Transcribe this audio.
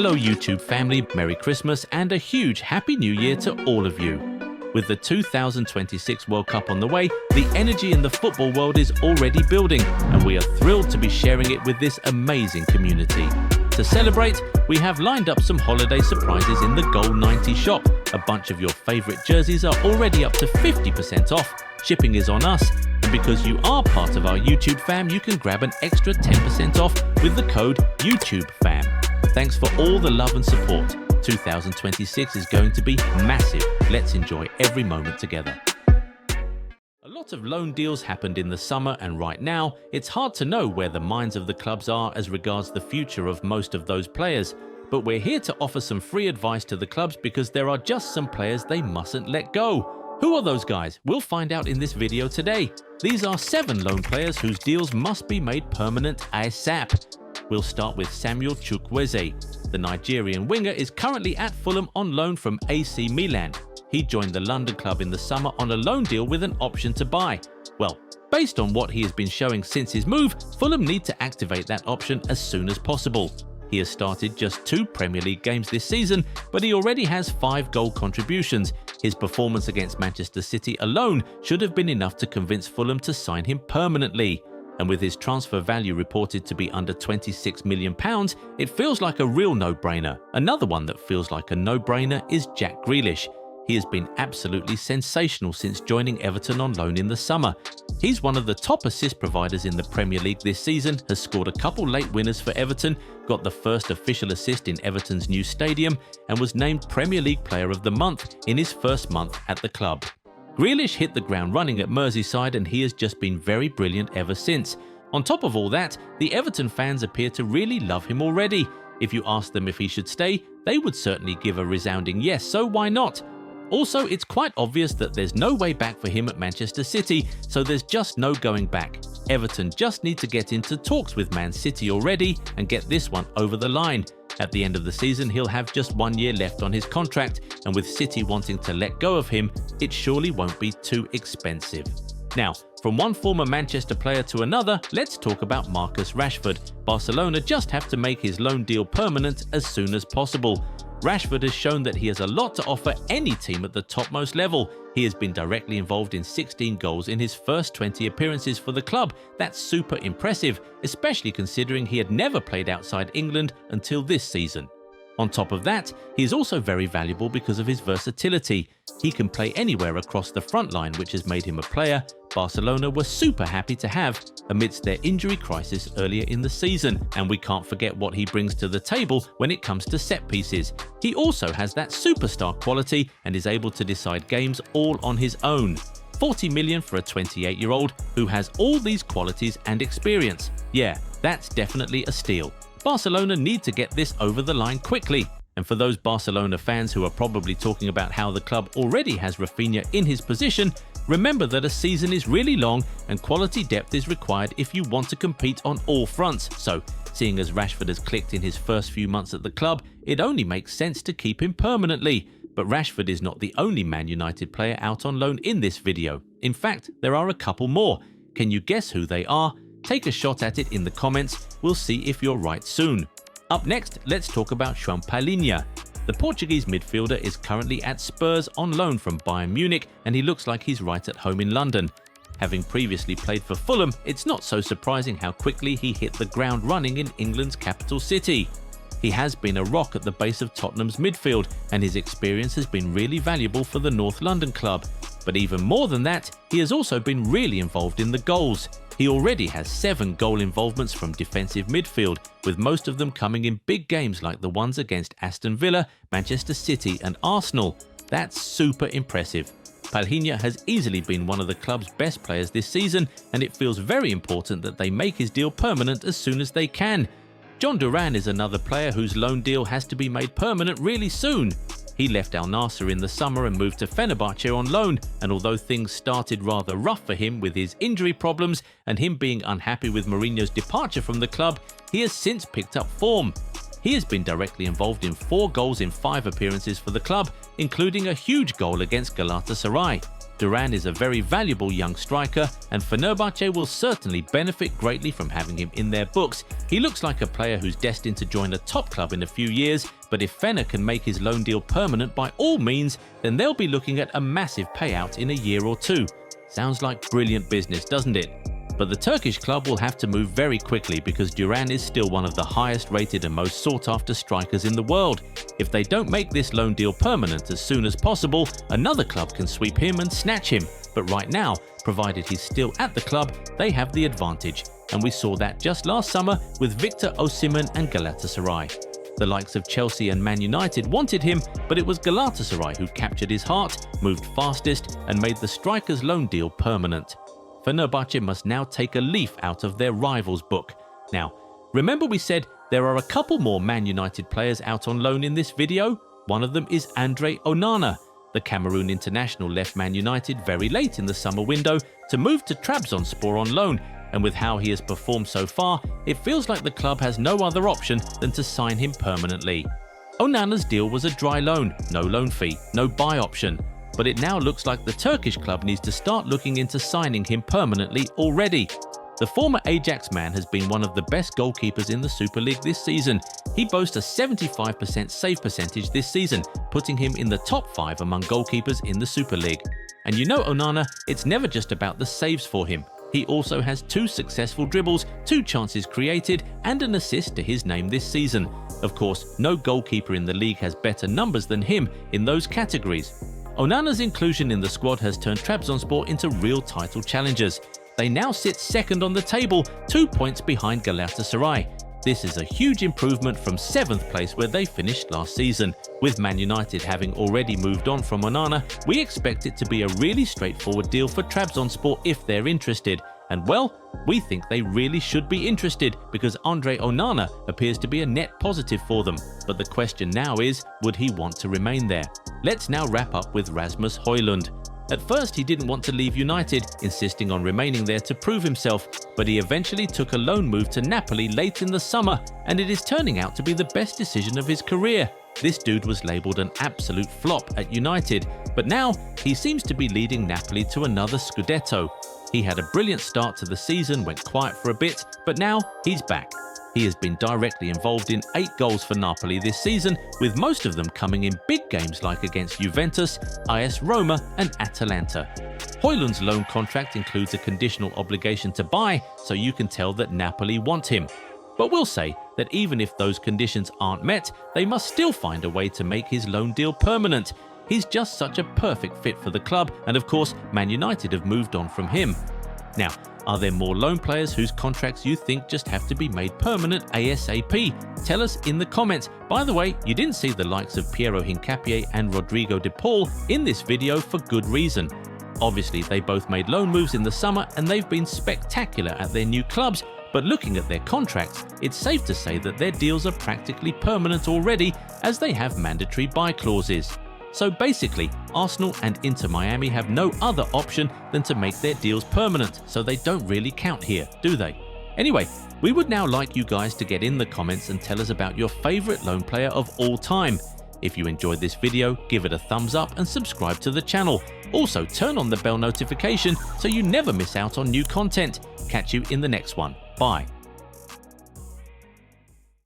Hello YouTube family, Merry Christmas and a huge Happy New Year to all of you. With the 2026 World Cup on the way, the energy in the football world is already building and we are thrilled to be sharing it with this amazing community. To celebrate, we have lined up some holiday surprises in the Goal 90 shop. A bunch of your favourite jerseys are already up to 50% off, shipping is on us, and because you are part of our YouTube fam, you can grab an extra 10% off with the code YouTubeFam. Thanks for all the love and support. 2026 is going to be massive. Let's enjoy every moment together. A lot of loan deals happened in the summer, and right now, it's hard to know where the minds of the clubs are as regards the future of most of those players. But we're here to offer some free advice to the clubs because there are just some players they mustn't let go. Who are those guys? We'll find out in this video today. These are 7 loan players whose deals must be made permanent ASAP. We'll start with Samuel Chukwueze. The Nigerian winger is currently at Fulham on loan from AC Milan. He joined the London club in the summer on a loan deal with an option to buy. Well, based on what he has been showing since his move, Fulham need to activate that option as soon as possible. He has started just 2 Premier League games this season, but he already has 5 goal contributions. His performance against Manchester City alone should have been enough to convince Fulham to sign him permanently. And with his transfer value reported to be under £26 million, it feels like a real no-brainer. Another one that feels like a no-brainer is Jack Grealish. He has been absolutely sensational since joining Everton on loan in the summer. He's one of the top assist providers in the Premier League this season, has scored a couple late winners for Everton, got the first official assist in Everton's new stadium, and was named Premier League Player of the Month in his first month at the club. Grealish hit the ground running at Merseyside and he has just been very brilliant ever since. On top of all that, the Everton fans appear to really love him already. If you ask them if he should stay, they would certainly give a resounding yes, so why not? Also, it's quite obvious that there's no way back for him at Manchester City, so there's just no going back. Everton just need to get into talks with Man City already and get this one over the line. At the end of the season, he'll have just 1 year left on his contract, and with City wanting to let go of him, it surely won't be too expensive. Now, from one former Manchester player to another, let's talk about Marcus Rashford. Barcelona just have to make his loan deal permanent as soon as possible. Rashford has shown that he has a lot to offer any team at the topmost level. He has been directly involved in 16 goals in his first 20 appearances for the club. That's super impressive, especially considering he had never played outside England until this season. On top of that, he is also very valuable because of his versatility. He can play anywhere across the front line, which has made him a player Barcelona were super happy to have amidst their injury crisis earlier in the season, and we can't forget what he brings to the table when it comes to set pieces. He also has that superstar quality and is able to decide games all on his own. 40 million for a 28-year-old who has all these qualities and experience. Yeah, that's definitely a steal. Barcelona need to get this over the line quickly. And for those Barcelona fans who are probably talking about how the club already has Rafinha in his position, remember that a season is really long and quality depth is required if you want to compete on all fronts. So, seeing as Rashford has clicked in his first few months at the club, it only makes sense to keep him permanently. But Rashford is not the only Man United player out on loan in this video. In fact, there are a couple more. Can you guess who they are? Take a shot at it in the comments. We'll see if you're right soon. Up next, let's talk about Joao Palhinha. The Portuguese midfielder is currently at Spurs on loan from Bayern Munich, and he looks like he's right at home in London. Having previously played for Fulham, it's not so surprising how quickly he hit the ground running in England's capital city. He has been a rock at the base of Tottenham's midfield, and his experience has been really valuable for the North London club. But even more than that, he has also been really involved in the goals. He already has 7 goal involvements from defensive midfield, with most of them coming in big games like the ones against Aston Villa, Manchester City and Arsenal. That's super impressive. Palhinha has easily been one of the club's best players this season, and it feels very important that they make his deal permanent as soon as they can. Jhon Duran is another player whose loan deal has to be made permanent really soon. He left Al Nassr in the summer and moved to Fenerbahce on loan, and although things started rather rough for him with his injury problems and him being unhappy with Mourinho's departure from the club, he has since picked up form. He has been directly involved in 4 goals in 5 appearances for the club, including a huge goal against Galatasaray. Duran is a very valuable young striker, and Fenerbahce will certainly benefit greatly from having him in their books. He looks like a player who's destined to join a top club in a few years, but if Fener can make his loan deal permanent by all means, then they'll be looking at a massive payout in a year or two. Sounds like brilliant business, doesn't it? But the Turkish club will have to move very quickly because Duran is still one of the highest rated and most sought after strikers in the world. If they don't make this loan deal permanent as soon as possible, another club can sweep him and snatch him. But right now, provided he's still at the club, they have the advantage. And we saw that just last summer with Victor Osimhen and Galatasaray. The likes of Chelsea and Man United wanted him, but it was Galatasaray who captured his heart, moved fastest, and made the striker's loan deal permanent. Fenerbahce must now take a leaf out of their rival's book. Now, remember we said there are a couple more Man United players out on loan in this video? One of them is Andre Onana. The Cameroon international left Man United very late in the summer window to move to Trabzonspor on loan, and with how he has performed so far, it feels like the club has no other option than to sign him permanently. Onana's deal was a dry loan, no loan fee, no buy option. But it now looks like the Turkish club needs to start looking into signing him permanently already. The former Ajax man has been one of the best goalkeepers in the Super League this season. He boasts a 75% save percentage this season, putting him in the top 5 among goalkeepers in the Super League. And you know Onana, it's never just about the saves for him. He also has 2 successful dribbles, 2 chances created, and an assist to his name this season. Of course, no goalkeeper in the league has better numbers than him in those categories. Onana's inclusion in the squad has turned Trabzonspor into real title challengers. They now sit second on the table, 2 points behind Galatasaray. This is a huge improvement from 7th place where they finished last season. With Man United having already moved on from Onana, we expect it to be a really straightforward deal for Trabzonspor if they're interested. And well, we think they really should be interested because Andre Onana appears to be a net positive for them. But the question now is, would he want to remain there? Let's now wrap up with Rasmus Hojlund. At first he didn't want to leave United, insisting on remaining there to prove himself, but he eventually took a loan move to Napoli late in the summer, and it is turning out to be the best decision of his career. This dude was labelled an absolute flop at United, but now he seems to be leading Napoli to another Scudetto. He had a brilliant start to the season, went quiet for a bit, but now he's back. He has been directly involved in 8 goals for Napoli this season, with most of them coming in big games like against Juventus, AS Roma and Atalanta. Hojlund's loan contract includes a conditional obligation to buy, so you can tell that Napoli want him. But we'll say that even if those conditions aren't met, they must still find a way to make his loan deal permanent. He's just such a perfect fit for the club, and of course, Man United have moved on from him. Now, are there more loan players whose contracts you think just have to be made permanent ASAP? Tell us in the comments. By the way, you didn't see the likes of Piero Hincapié and Rodrigo de Paul in this video for good reason. Obviously, they both made loan moves in the summer and they've been spectacular at their new clubs, but looking at their contracts, it's safe to say that their deals are practically permanent already as they have mandatory buy clauses. So basically, Arsenal and Inter Miami have no other option than to make their deals permanent, so they don't really count here, do they? Anyway, we would now like you guys to get in the comments and tell us about your favourite loan player of all time. If you enjoyed this video, give it a thumbs up and subscribe to the channel. Also, turn on the bell notification so you never miss out on new content. Catch you in the next one. Bye.